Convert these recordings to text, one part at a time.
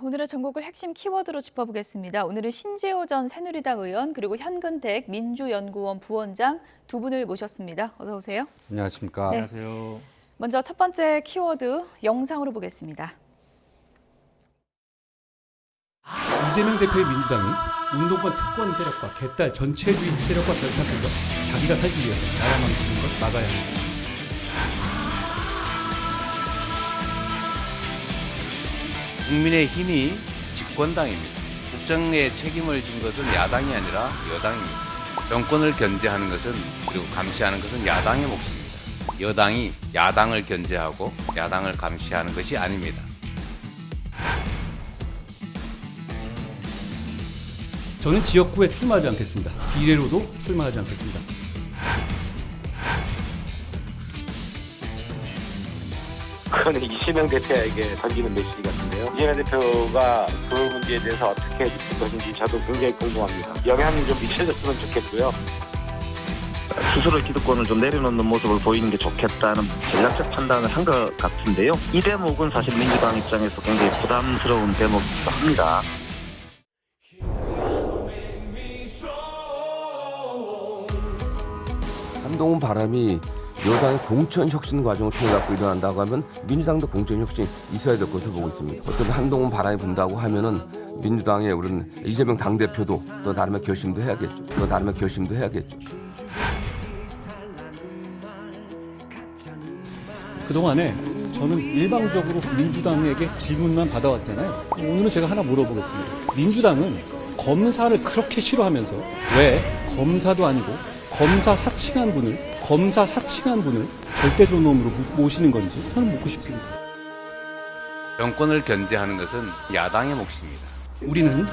오늘의 전국을 핵심 키워드로 짚어보겠습니다. 오늘은 신재호 전 새누리당 의원 그리고 현근택 민주연구원 부원장 두 분을 모셨습니다. 어서 오세요. 안녕하십니까. 네. 안녕하세요. 먼저 첫 번째 키워드 영상으로 보겠습니다. 이재명 대표의 민주당이 운동권 특권 세력과 개딸 전체주의 세력과 결탁해서 자기가 살기 위해서 나라 망치는 걸 막아야 합니다. 국민의힘이 집권당입니다. 국정에 책임을 진 것은 야당이 아니라 여당입니다. 정권을 견제하는 것은 그리고 감시하는 것은 야당의 몫입니다. 여당이 야당을 견제하고 야당을 감시하는 것이 아닙니다. 저는 지역구에 출마하지 않겠습니다. 비례로도 출마하지 않겠습니다. 그거는 이재명 대표에게 던지는 메시지 같은데요. 이재명 대표가 그 문제에 대해서 어떻게 짚을 것인지 저도 굉장히 궁금합니다. 영향이 좀 미쳐졌으면 좋겠고요. 스스로 기득권을 좀 내려놓는 모습을 보이는 게 좋겠다는 전략적 판단을 한 것 같은데요. 이 대목은 사실 민주당 입장에서 굉장히 부담스러운 대목이기도 합니다. 한동훈 바람이 여당의 공천혁신 과정을 통해 갖고 일어난다고 하면 민주당도 공천혁신이 있어야 될 것으로 보고 있습니다. 어떤 한동훈 바람이 분다고 하면은 민주당의 우리는 이재명 당대표도 또 나름의 결심도 해야겠죠. 그동안에 저는 일방적으로 민주당에게 질문만 받아왔잖아요. 오늘은 제가 하나 물어보겠습니다. 민주당은 검사를 그렇게 싫어하면서 왜 검사도 아니고 검사 사칭한 분을 절대존엄으로 모시는 건지 저는 묻고 싶습니다. 정권을 견제하는 것은 야당의 몫입니다. 우리는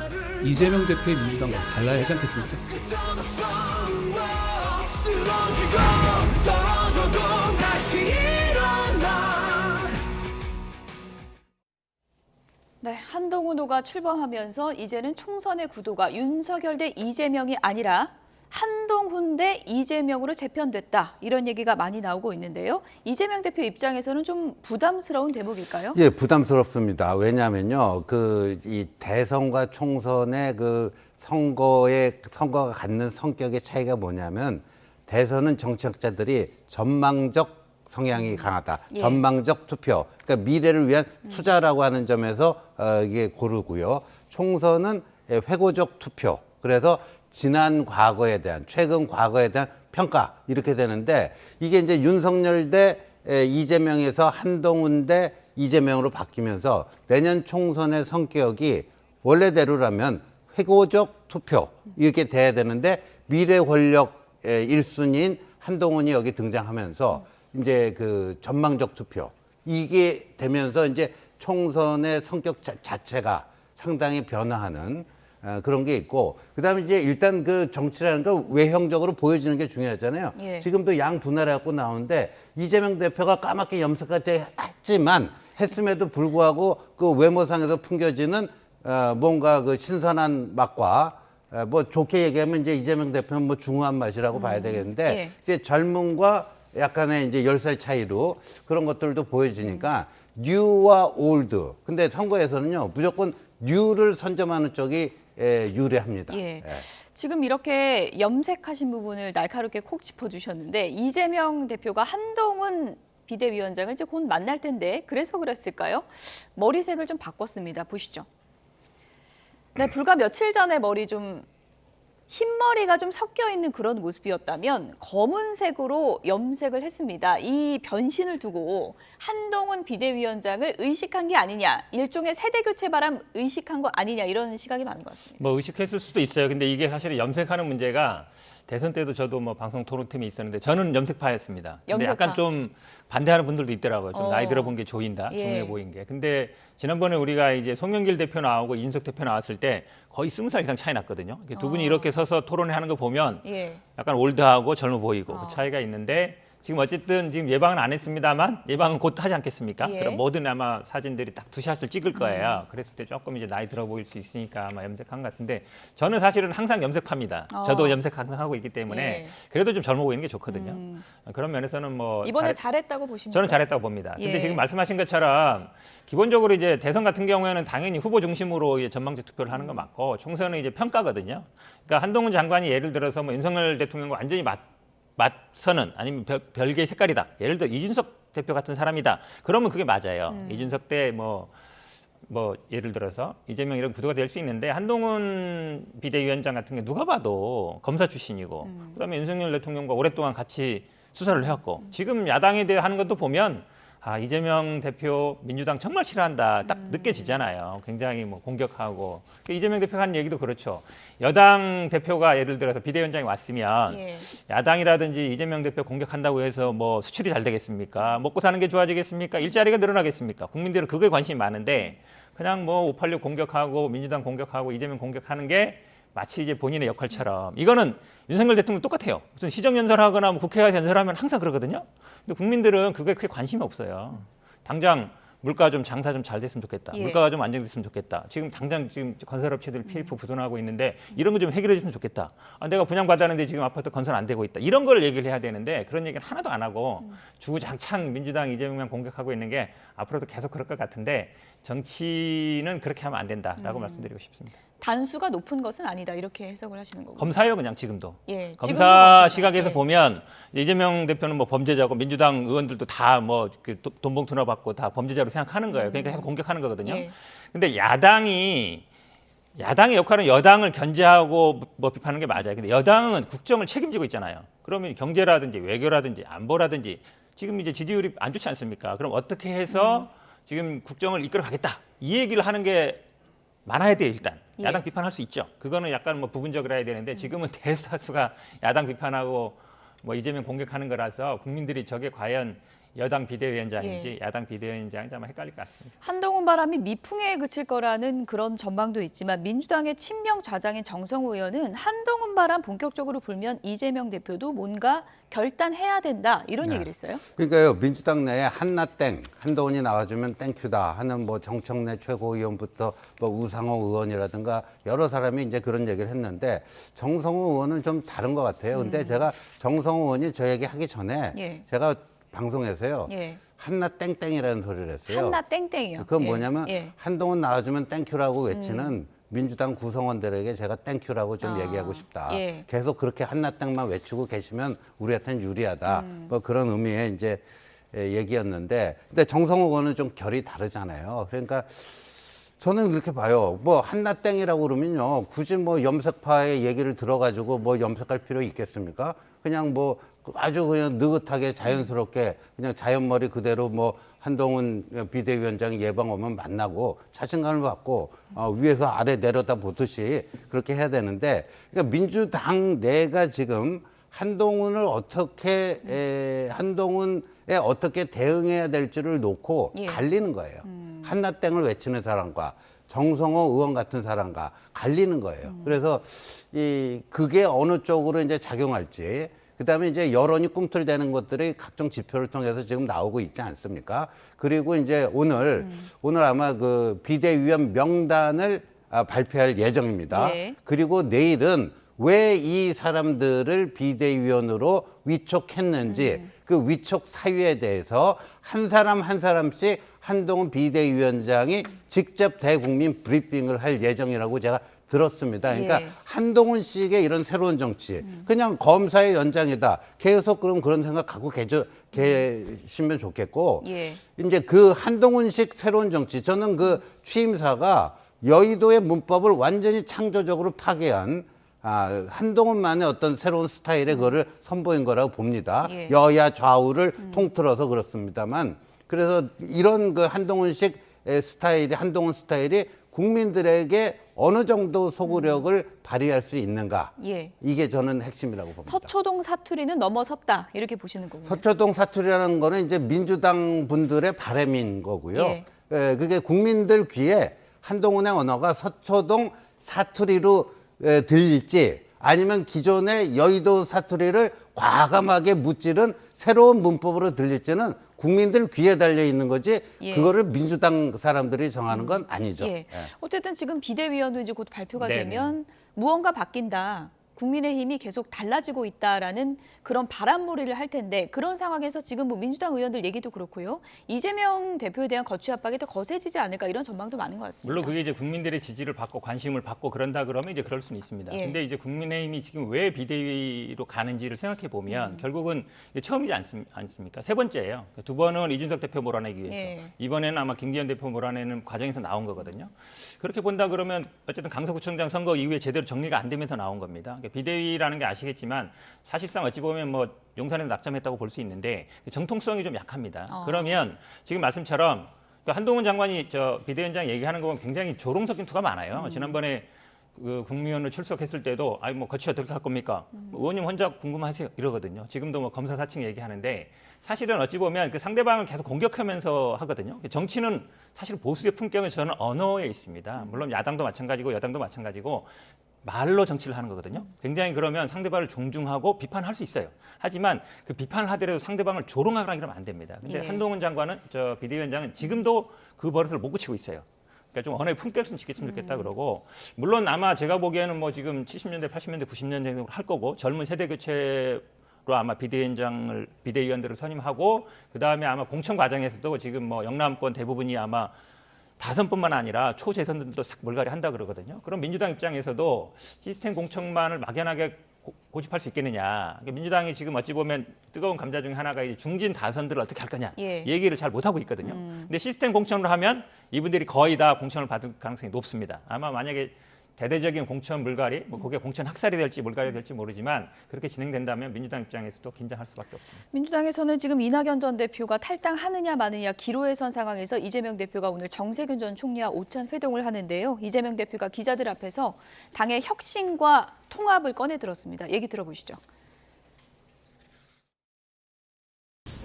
이재명 대표의 민주당과 달라야 하지 않겠습니까? 네, 한동훈 후보가 출범하면서 이제는 총선의 구도가 윤석열 대 이재명이 아니라 한동훈 대 이재명으로 재편됐다. 이런 얘기가 많이 나오고 있는데요. 이재명 대표 입장에서는 좀 부담스러운 대목일까요? 예, 부담스럽습니다. 왜냐하면요, 이 대선과 총선의 선거가 갖는 성격의 차이가 뭐냐면, 대선은 정치학자들이 전망적 성향이 강하다. 예. 전망적 투표. 그러니까 미래를 위한 투자라고 하는 점에서 이게 고르고요. 총선은 회고적 투표. 그래서 지난 과거에 대한, 최근 과거에 대한 평가 이렇게 되는데, 이게 이제 윤석열 대 이재명에서 한동훈 대 이재명으로 바뀌면서 내년 총선의 성격이 원래대로라면 회고적 투표 이렇게 돼야 되는데, 미래 권력 1순위인 한동훈이 여기 등장하면서 이제 전망적 투표 이게 되면서 이제 총선의 성격 자체가 상당히 변화하는 그런 게 있고, 그다음에 이제 일단 정치라는 건 외형적으로 보여지는 게 중요하잖아요. 예. 지금도 양 분할해갖고 나오는데, 이재명 대표가 까맣게 염색까지 했음에도 불구하고 외모상에서 풍겨지는 뭔가 신선한 맛과, 뭐 좋게 얘기하면 이제 이재명 대표는 뭐 중후한 맛이라고 봐야 되겠는데, 예. 이제 젊음과 약간의 이제 10살 차이로 그런 것들도 보여지니까 뉴와 올드. 근데 선거에서는요, 무조건 뉴를 선점하는 쪽이 유리합니다. 예. 지금 이렇게 염색하신 부분을 날카롭게 콕 짚어주셨는데, 이재명 대표가 한동훈 비대위원장을 이제 곧 만날 텐데 그래서 그랬을까요? 머리색을 좀 바꿨습니다. 보시죠. 네, 불과 며칠 전에 머리 좀 흰머리가 좀 섞여 있는 그런 모습이었다면 검은색으로 염색을 했습니다. 이 변신을 두고 한동훈 비대위원장을 의식한 게 아니냐, 일종의 세대 교체 바람 의식한 거 아니냐, 이런 시각이 많은 것 같습니다. 뭐 의식했을 수도 있어요. 근데 이게 사실은 염색하는 문제가 대선 때도 저도 뭐 방송 토론팀이 있었는데 저는 염색파였습니다. 근데 염색파. 약간 좀 반대하는 분들도 있더라고요. 좀 나이 들어 본 게 좋인다, 예. 중요해 보인 게. 근데 지난번에 우리가 이제 송영길 대표 나오고 이준석 대표 나왔을 때 거의 20살 이상 차이 났거든요. 두 분이 이렇게 서서 토론을 하는 거 보면 예. 약간 올드하고 젊어 보이고 그 차이가 있는데, 지금 어쨌든 지금 예방은 안 했습니다만 예방은 곧 하지 않겠습니까? 예. 그럼 모든 아마 사진들이 딱 투샷을 찍을 거예요. 그랬을 때 조금 이제 나이 들어 보일 수 있으니까 아마 염색한 것 같은데 저는 사실은 항상 염색합니다. 저도 염색 항상 하고 있기 때문에 예. 그래도 좀 젊어 보이는 게 좋거든요. 그런 면에서는 뭐 이번에 잘했다고 보십니까? 저는 잘했다고 봅니다. 근데 예. 지금 말씀하신 것처럼 기본적으로 이제 대선 같은 경우에는 당연히 후보 중심으로 이제 전망적 투표를 하는 거 맞고 총선은 이제 평가거든요. 그러니까 한동훈 장관이 예를 들어서 뭐 윤석열 대통령과 완전히 맞서는 아니면 별개의 색깔이다. 예를 들어 이준석 대표 같은 사람이다. 그러면 그게 맞아요. 이준석 때 뭐 예를 들어서 이재명 이런 구도가 될 수 있는데 한동훈 비대위원장 같은 게 누가 봐도 검사 출신이고 그다음에 윤석열 대통령과 오랫동안 같이 수사를 해왔고 지금 야당에 대해 하는 것도 보면 아 이재명 대표 민주당 정말 싫어한다 딱 느껴지잖아요. 굉장히 뭐 공격하고 이재명 대표가 한 얘기도 그렇죠. 여당 대표가 예를 들어서 비대위원장이 왔으면 예. 야당이라든지 이재명 대표 공격한다고 해서 뭐 수출이 잘 되겠습니까? 먹고 사는 게 좋아지겠습니까? 일자리가 늘어나겠습니까? 국민들은 그거에 관심이 많은데 그냥 뭐 586 공격하고 민주당 공격하고 이재명 공격하는 게 마치 이제 본인의 역할처럼 이거는 윤석열 대통령 똑같아요. 무슨 시정연설하거나 뭐 국회 가서 연설하면 항상 그러거든요. 근데 국민들은 그게 크게 관심이 없어요. 당장 물가 좀 장사 좀 잘 됐으면 좋겠다. 예. 물가가 좀 안정됐으면 좋겠다. 지금 당장 지금 건설업체들 PF 부도나고 있는데 이런 거 좀 해결해 줬으면 좋겠다. 아, 내가 분양받았는데 지금 아파트 건설 안 되고 있다. 이런 걸 얘기를 해야 되는데 그런 얘기는 하나도 안 하고 주구장창 민주당 이재명만 공격하고 있는 게 앞으로도 계속 그럴 것 같은데 정치는 그렇게 하면 안 된다라고 말씀드리고 싶습니다. 단수가 높은 것은 아니다 이렇게 해석을 하시는 거고. 검사예요 그냥 지금도. 예, 지금도 검사 검사다. 시각에서 예. 보면 이재명 대표는 뭐 범죄자고 민주당 의원들도 다 뭐 돈 봉투나 받고 다 범죄자로 생각하는 거예요. 그러니까 계속 공격하는 거거든요. 예. 근데 야당의 역할은 여당을 견제하고 뭐 비판하는 게 맞아요. 근데 여당은 국정을 책임지고 있잖아요. 그러면 경제라든지 외교라든지 안보라든지 지금 이제 지지율이 안 좋지 않습니까? 그럼 어떻게 해서 지금 국정을 이끌어 가겠다. 이 얘기를 하는 게 많아야 돼요, 일단. 예. 야당 비판할 수 있죠. 그거는 약간 뭐 부분적으로 해야 되는데 지금은 대다수가 야당 비판하고 뭐 이재명 공격하는 거라서 국민들이 저게 과연 여당 비대위원장인지 야당 비대위원장인지 아마 헷갈릴 것 같습니다. 한동훈 바람이 미풍에 그칠 거라는 그런 전망도 있지만 민주당의 친명 좌장인 정성호 의원은 한동훈 바람 본격적으로 불면 이재명 대표도 뭔가 결단해야 된다 이런 얘기를 했어요. 그러니까요, 민주당 내에 한나땡, 한동훈이 나와주면 땡큐다 하는 뭐 정청래 최고위원부터 뭐 우상호 의원이라든가 여러 사람이 이제 그런 얘기를 했는데 정성호 의원은 좀 다른 것 같아요. 근데 제가 정성호 의원이 저 얘기 하기 전에 예. 제가 방송에서요. 예. 한나 땡땡이라는 소리를 했어요. 한나 땡땡이요. 그건 예. 뭐냐면 예. 한동훈 나와주면 땡큐라고 외치는 민주당 구성원들에게 제가 땡큐라고 좀 얘기하고 싶다. 예. 계속 그렇게 한나 땡만 외치고 계시면 우리한테는 유리하다. 뭐 그런 의미의 이제 얘기였는데, 근데 정성호 의원은 좀 결이 다르잖아요. 그러니까 저는 그렇게 봐요. 뭐 한나 땡이라고 그러면요, 굳이 뭐 염색파의 얘기를 들어가지고 뭐 염색할 필요 있겠습니까? 그냥 뭐 아주 그냥 느긋하게 자연스럽게 그냥 자연머리 그대로 뭐 한동훈 비대위원장이 예방 오면 만나고 자신감을 갖고 위에서 아래 내려다 보듯이 그렇게 해야 되는데, 그러니까 민주당 내가 지금 한동훈을 한동훈에 어떻게 대응해야 될지를 놓고 예. 갈리는 거예요. 한나땡을 외치는 사람과 정성호 의원 같은 사람과 갈리는 거예요. 그래서 그게 어느 쪽으로 이제 작용할지, 그다음에 이제 여론이 꿈틀대는 것들이 각종 지표를 통해서 지금 나오고 있지 않습니까? 그리고 이제 오늘 아마 그 비대위원 명단을 발표할 예정입니다. 예. 그리고 내일은 왜 이 사람들을 비대위원으로 위촉했는지 그 위촉 사유에 대해서 한 사람 한 사람씩 한동훈 비대위원장이 직접 대국민 브리핑을 할 예정이라고 제가 들었습니다. 그러니까 예. 한동훈 씨에게 이런 새로운 정치, 그냥 검사의 연장이다. 계속 그런 생각 갖고 계시면 좋겠고, 예. 이제 그 한동훈식 새로운 정치, 저는 그 취임사가 여의도의 문법을 완전히 창조적으로 파괴한 한동훈만의 어떤 새로운 스타일의 그거를 선보인 거라고 봅니다. 예. 여야 좌우를 통틀어서 그렇습니다만, 그래서 이런 그 한동훈식 한동훈 스타일이 국민들에게 어느 정도 소구력을 발휘할 수 있는가. 예. 이게 저는 핵심이라고 봅니다. 서초동 사투리는 넘어섰다 이렇게 보시는 거군요. 서초동 사투리라는 거는 이제 민주당 분들의 바람인 거고요. 예. 그게 국민들 귀에 한동훈의 언어가 서초동 사투리로 들릴지 아니면 기존의 여의도 사투리를 과감하게 무찌른 새로운 문법으로 들릴지는 국민들 귀에 달려 있는 거지 예. 그거를 민주당 사람들이 정하는 건 아니죠. 예. 예. 어쨌든 지금 비대위원도 이제 곧 발표가 네네. 되면 무언가 바뀐다. 국민의힘이 계속 달라지고 있다라는 그런 바람몰이를 할 텐데 그런 상황에서 지금 뭐 민주당 의원들 얘기도 그렇고요. 이재명 대표에 대한 거취 압박이 더 거세지지 않을까 이런 전망도 많은 것 같습니다. 물론 그게 이제 국민들의 지지를 받고 관심을 받고 그런다 그러면 이제 그럴 수는 있습니다. 예. 근데 이제 국민의힘이 지금 왜 비대위로 가는지를 생각해 보면 결국은 이게 처음이지 않습니까? 세 번째예요. 두 번은 이준석 대표 몰아내기 위해서. 예. 이번에는 아마 김기현 대표 몰아내는 과정에서 나온 거거든요. 그렇게 본다 그러면 어쨌든 강서구청장 선거 이후에 제대로 정리가 안 되면서 나온 겁니다. 그러니까 비대위라는 게 아시겠지만 사실상 어찌 보면 뭐 용산에서 낙점했다고 볼 수 있는데 정통성이 좀 약합니다. 그러면 지금 말씀처럼 또 한동훈 장관이 저 비대위원장 얘기하는 거 보면 굉장히 조롱 섞인 투가 많아요. 지난번에 그 국무위원으로 출석했을 때도 아니 뭐 거취 어떻게 할 겁니까? 의원님 혼자 궁금하세요 이러거든요. 지금도 뭐 검사 사칭 얘기하는데 사실은 어찌 보면 그 상대방을 계속 공격하면서 하거든요. 정치는 사실 보수의 품격은 저는 언어에 있습니다. 물론 야당도 마찬가지고 여당도 마찬가지고 말로 정치를 하는 거거든요. 굉장히 그러면 상대방을 존중하고 비판할 수 있어요. 하지만 그 비판을 하더라도 상대방을 조롱하거나 이러면 안 됩니다. 근데 예. 한동훈 장관은 저 비대위원장은 지금도 그 버릇을 못 고치고 있어요. 그러니까 좀 언어의 품격은 지켰으면 좋겠다 그러고 물론 아마 제가 보기에는 뭐 지금 70년대, 80년대, 90년대로 할 거고 젊은 세대 교체로 아마 비대위원들을 선임하고 그 다음에 아마 공천 과정에서도 지금 뭐 영남권 대부분이 아마 다선뿐만 아니라 초재선들도 싹 물갈이 한다 그러거든요. 그럼 민주당 입장에서도 시스템 공천만을 막연하게 고집할 수 있겠느냐. 민주당이 지금 어찌 보면 뜨거운 감자 중에 하나가 이제 중진 다선들을 어떻게 할 거냐 예. 얘기를 잘 못하고 있거든요. 근데 시스템 공천을 하면 이분들이 거의 다 공천을 받을 가능성이 높습니다. 아마 만약에 대대적인 공천 물갈이, 뭐 그게 공천 학살이 될지 물갈이 될지 모르지만 그렇게 진행된다면 민주당 입장에서도 긴장할 수밖에 없습니다. 민주당에서는 지금 이낙연 전 대표가 탈당하느냐 마느냐 기로에 선 상황에서 이재명 대표가 오늘 정세균 전 총리와 오찬 회동을 하는데요. 이재명 대표가 기자들 앞에서 당의 혁신과 통합을 꺼내 들었습니다. 얘기 들어보시죠.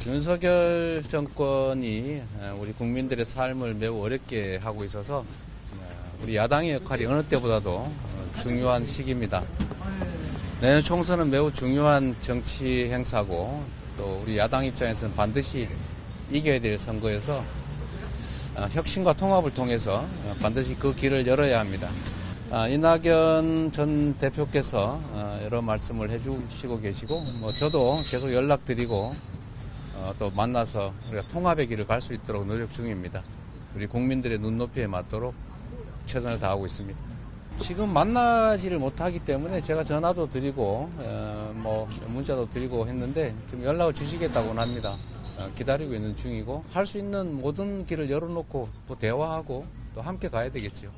윤석열 정권이 우리 국민들의 삶을 매우 어렵게 하고 있어서 우리 야당의 역할이 어느 때보다도 중요한 시기입니다. 내년 총선은 매우 중요한 정치 행사고 또 우리 야당 입장에서는 반드시 이겨야 될 선거여서 혁신과 통합을 통해서 반드시 그 길을 열어야 합니다. 이낙연 전 대표께서 여러 말씀을 해주시고 계시고 저도 계속 연락드리고 또 만나서 우리가 통합의 길을 갈 수 있도록 노력 중입니다. 우리 국민들의 눈높이에 맞도록 최선을 다하고 있습니다. 지금 만나지를 못하기 때문에 제가 전화도 드리고 문자도 드리고 했는데 지금 연락을 주시겠다고는 합니다. 기다리고 있는 중이고 할 수 있는 모든 길을 열어놓고 또 대화하고 또 함께 가야 되겠죠.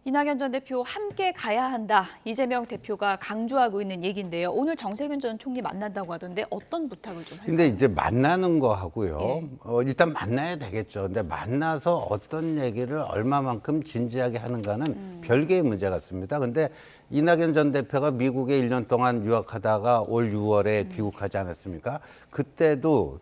이낙연 전 대표 함께 가야 한다. 이재명 대표가 강조하고 있는 얘기인데요. 오늘 정세균 전 총리 만난다고 하던데 어떤 부탁을 좀 할까요? 근데 이제 만나는 거 하고요. 예. 일단 만나야 되겠죠. 근데 만나서 어떤 얘기를 얼마만큼 진지하게 하는가는 별개의 문제 같습니다. 근데 이낙연 전 대표가 미국에 1년 동안 유학하다가 올 6월에 귀국하지 않았습니까? 그때도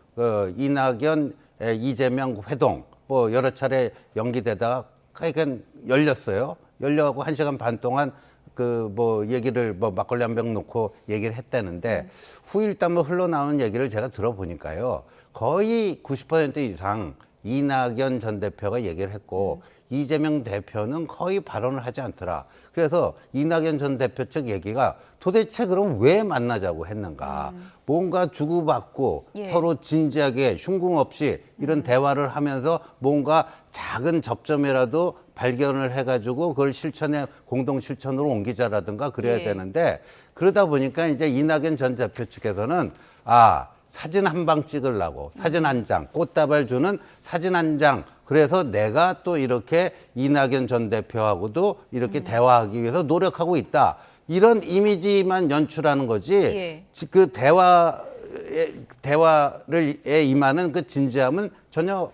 이낙연, 이재명 회동 뭐 여러 차례 연기되다가 그러니까 열렸어요. 열려갖고 1시간 반 동안 그 뭐 얘기를 뭐 막걸리 한 병 놓고 얘기를 했다는데 후일담을 흘러나오는 얘기를 제가 들어보니까요. 거의 90% 이상 이낙연 전 대표가 얘기를 했고 이재명 대표는 거의 발언을 하지 않더라. 그래서 이낙연 전 대표 측 얘기가 도대체 그럼 왜 만나자고 했는가. 뭔가 주고받고 예. 서로 진지하게 흉궁 없이 이런 대화를 하면서 뭔가 작은 접점이라도 발견을 해가지고 그걸 실천에 공동 실천으로 옮기자라든가 그래야 예. 되는데 그러다 보니까 이제 이낙연 전 대표 측에서는 사진 한 방 찍으려고 사진 한 장, 꽃다발 주는 사진 한 장. 그래서 내가 또 이렇게 이낙연 전 대표하고도 이렇게 대화하기 위해서 노력하고 있다. 이런 이미지만 연출하는 거지. 예. 그 대화에 임하는 그 진지함은 전혀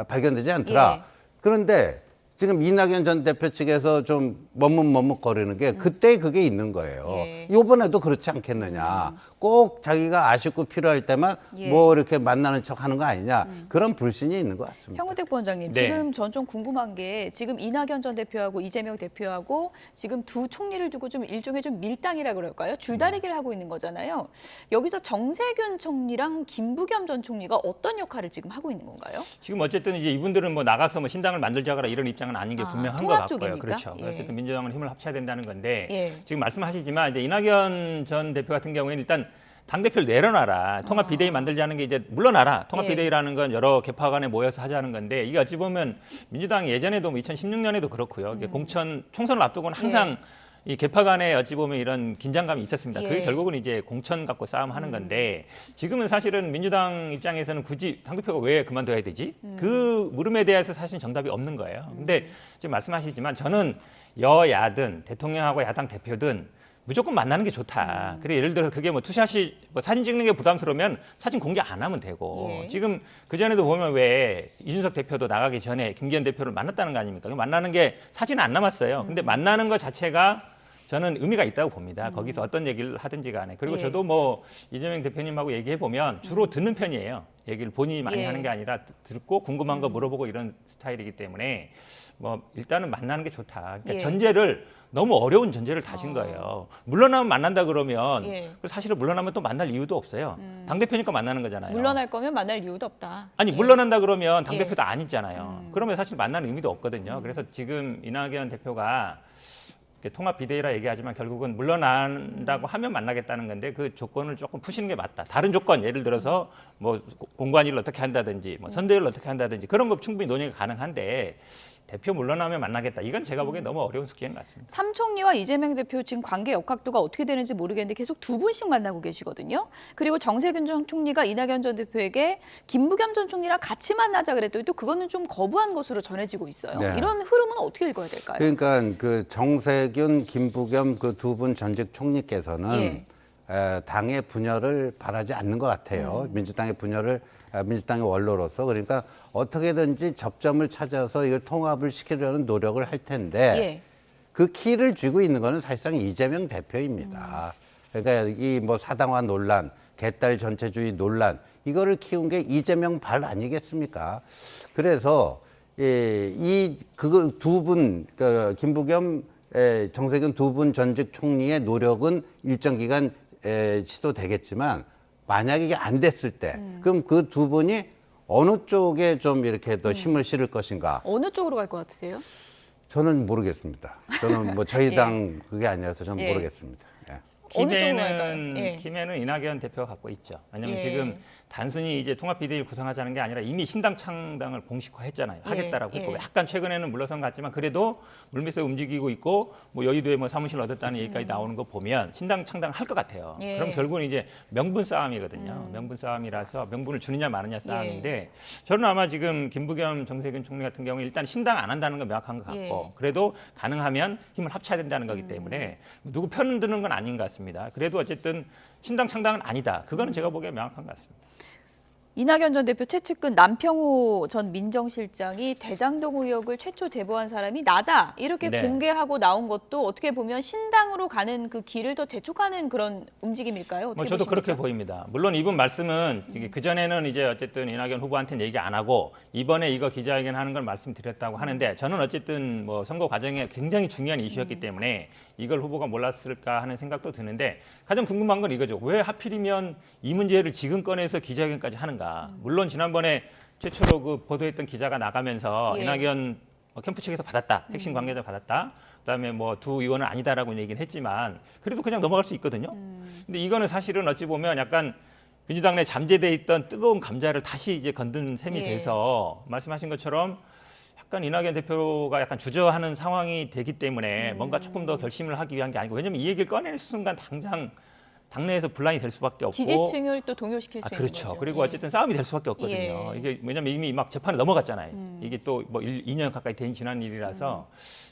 발견되지 않더라. 예. 그런데 지금 이낙연 전 대표 측에서 좀 머뭇머뭇거리는 게 그때 그게 있는 거예요. 예. 이번에도 그렇지 않겠느냐. 꼭 자기가 아쉽고 필요할 때만 예. 뭐 이렇게 만나는 척 하는 거 아니냐. 그런 불신이 있는 것 같습니다. 현근택 부원장님, 네. 지금 전 좀 궁금한 게 지금 이낙연 전 대표하고 이재명 대표하고 지금 두 총리를 두고 좀 일종의 좀 밀당이라 그럴까요? 줄다리기를 하고 있는 거잖아요. 여기서 정세균 총리랑 김부겸 전 총리가 어떤 역할을 지금 하고 있는 건가요? 지금 어쨌든 이제 이분들은 뭐 나가서 뭐 신당을 만들자거나 이런 입장은 아닌 게 분명한 것 통합 같고요. 쪽입니까? 그렇죠. 예. 어쨌든 민주당은 힘을 합쳐야 된다는 건데 예. 지금 말씀하시지만 이제 이낙연 전 대표 같은 경우에는 일단 당 대표를 내려놔라. 통합 비대위 만들자는 게 이제 물러나라. 통합 예. 비대위라는 건 여러 개파 간에 모여서 하자는 건데 이게 어찌 보면 민주당 예전에도 뭐 2016년에도 그렇고요. 이게 공천 총선을 앞두고는 항상 이 개파 간에 어찌 보면 이런 긴장감이 있었습니다. 그게 예. 결국은 이제 공천 갖고 싸움하는 건데 지금은 사실은 민주당 입장에서는 굳이 당대표가 왜 그만둬야 되지? 그 물음에 대해서 사실 정답이 없는 거예요. 근데 지금 말씀하시지만 저는 여야든 대통령하고 야당 대표든 무조건 만나는 게 좋다. 그래 예를 들어서 그게 뭐 투샷이 뭐 사진 찍는 게 부담스러우면 사진 공개 안 하면 되고 예. 지금 그 전에도 보면 왜 이준석 대표도 나가기 전에 김기현 대표를 만났다는 거 아닙니까? 만나는 게 사진은 안 남았어요. 근데 만나는 것 자체가 저는 의미가 있다고 봅니다. 거기서 어떤 얘기를 하든지 간에. 그리고 예. 저도 뭐 이재명 대표님하고 얘기해 보면 주로 듣는 편이에요. 얘기를 본인이 많이 예. 하는 게 아니라 듣고 궁금한 거 물어보고 이런 스타일이기 때문에 뭐 일단은 만나는 게 좋다. 그러니까 예. 전제를 너무 어려운 전제를 다신 거예요. 물러나면 만난다 그러면 예. 사실은 물러나면 또 만날 이유도 없어요. 당대표니까 만나는 거잖아요. 물러날 거면 만날 이유도 없다. 아니 예. 물러난다 그러면 예. 당대표도 아니잖아요. 그러면 사실 만나는 의미도 없거든요. 그래서 지금 이낙연 대표가 이렇게 통합 비대위라 얘기하지만 결국은 물러난다고 하면 만나겠다는 건데 그 조건을 조금 푸시는 게 맞다. 다른 조건 예를 들어서 뭐 공관위를 어떻게 한다든지 뭐 선대위를 어떻게 한다든지 그런 거 충분히 논의가 가능한데 대표 물러나면 만나겠다. 이건 제가 보기엔 너무 어려운 숙제인 것 같습니다. 삼 총리와 이재명 대표 지금 관계 역학도가 어떻게 되는지 모르겠는데 계속 두 분씩 만나고 계시거든요. 그리고 정세균 전 총리가 이낙연 전 대표에게 김부겸 전 총리랑 같이 만나자 그랬더니 또 그거는 좀 거부한 것으로 전해지고 있어요. 네. 이런 흐름은 어떻게 읽어야 될까요? 그러니까 그 정세균, 김부겸 그 두 분 전직 총리께서는 예. 당의 분열을 바라지 않는 것 같아요. 민주당의 분열을 민주당의 원로로서 그러니까 어떻게든지 접점을 찾아서 이걸 통합을 시키려는 노력을 할 텐데 예. 그 키를 쥐고 있는 거는 사실상 이재명 대표입니다. 그러니까 이 뭐 사당화 논란, 개딸 전체주의 논란 이거를 키운 게 이재명 발 아니겠습니까? 그래서 그거 두 분, 그 김부겸, 정세균 두 분 전직 총리의 노력은 일정 기간 시도되겠지만 만약 이게 안 됐을 때 그럼 그 두 분이 어느 쪽에 좀 이렇게 더 힘을 실을 것인가? 어느 쪽으로 갈 것 같으세요? 저는 모르겠습니다. 저는 뭐 저희 예. 당 그게 아니라서 저는 예. 모르겠습니다. 예. 어느 쪽으로 갈까요? 예. 김해는 이낙연 대표가 갖고 있죠. 왜냐하면 예. 지금 단순히 이제 통합 비대위를 구성하자는 게 아니라 이미 신당 창당을 공식화했잖아요. 예. 하겠다라고 했고 예. 약간 최근에는 물러선 것 같지만 그래도 물밑에서 움직이고 있고 뭐 여의도에 뭐 사무실 얻었다는 얘기까지 나오는 거 보면 신당 창당할 것 같아요. 예. 그럼 결국은 이제 명분 싸움이거든요. 명분 싸움이라서 명분을 주느냐 마느냐 싸움인데 저는 아마 지금 김부겸, 정세균 총리 같은 경우에 일단 신당 안 한다는 건 명확한 것 같고 예. 그래도 가능하면 힘을 합쳐야 된다는 거기 때문에 누구 편 드는 건 아닌 것 같습니다. 그래도 어쨌든 신당 창당은 아니다. 그거는 제가 보기에 명확한 것 같습니다. 이낙연 전 대표 최측근 남평호 전 민정실장이 대장동 의혹을 최초 제보한 사람이 나다 이렇게 네. 공개하고 나온 것도 어떻게 보면 신당으로 가는 그 길을 더 재촉하는 그런 움직임일까요? 어떻게 뭐 저도 보십니까? 그렇게 보입니다. 물론 이분 말씀은 그 전에는 이제 어쨌든 이낙연 후보한테는 얘기 안 하고 이번에 이거 기자회견 하는 걸 말씀드렸다고 하는데 저는 어쨌든 뭐 선거 과정에 굉장히 중요한 이슈였기 때문에 이걸 후보가 몰랐을까 하는 생각도 드는데 가장 궁금한 건 이거죠. 왜 하필이면 이 문제를 지금 꺼내서 기자회견까지 하는가? 물론 지난번에 최초로 그 보도했던 기자가 나가면서 예. 이낙연 캠프 측에서 받았다. 핵심 관계자 받았다. 그다음에 뭐 두 의원은 아니다라고 얘기는 했지만 그래도 그냥 넘어갈 수 있거든요. 근데 이거는 사실은 어찌 보면 약간 민주당 내 잠재돼 있던 뜨거운 감자를 다시 이제 건든 셈이 예. 돼서 말씀하신 것처럼 약간 이낙연 대표가 약간 주저하는 상황이 되기 때문에 뭔가 조금 더 결심을 하기 위한 게 아니고 왜냐면 이 얘기를 꺼내는 순간 당장 당내에서 분란이 될 수밖에 없고 지지층을 또 동요시킬 수 있는 그렇죠. 거죠. 그리고 예. 어쨌든 싸움이 될 수밖에 없거든요. 예. 이게 왜냐면 이미 막 재판을 넘어갔잖아요. 이게 또 뭐 2년 가까이 된 지난 일이라서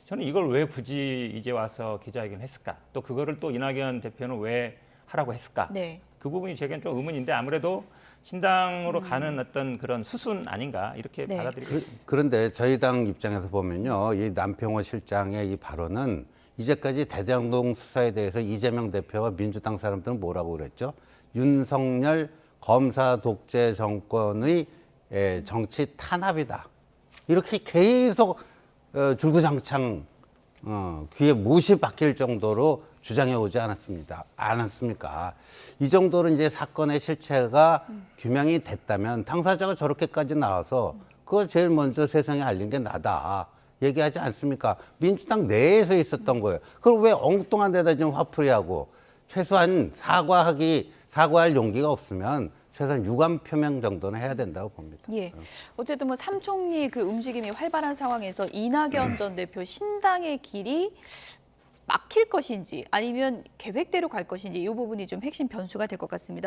저는 이걸 왜 굳이 이제 와서 기자회견을 했을까? 또 그거를 또 이낙연 대표는 왜 하라고 했을까? 네. 그 부분이 제겐 좀 의문인데 아무래도 신당으로 가는 어떤 그런 수순 아닌가 이렇게 네. 받아들이고 있습니다. 그런데 저희 당 입장에서 보면요, 이 남평호 실장의 이 발언은 이제까지 대장동 수사에 대해서 이재명 대표와 민주당 사람들은 뭐라고 그랬죠? 윤석열 검사 독재 정권의 정치 탄압이다. 이렇게 계속 줄구장창 귀에 못이 박힐 정도로 주장해 오지 않았습니까? 이 정도로 이제 사건의 실체가 규명이 됐다면 당사자가 저렇게까지 나와서 그거 제일 먼저 세상에 알린 게 나다. 얘기하지 않습니까? 민주당 내에서 있었던 거예요. 그걸 왜 엉뚱한 데다 좀 화풀이하고 최소한 사과할 용기가 없으면 최소한 유감 표명 정도는 해야 된다고 봅니다. 예. 어쨌든 뭐 삼총리 그 움직임이 활발한 상황에서 이낙연 전 대표 신당의 길이 막힐 것인지 아니면 계획대로 갈 것인지 이 부분이 좀 핵심 변수가 될 것 같습니다.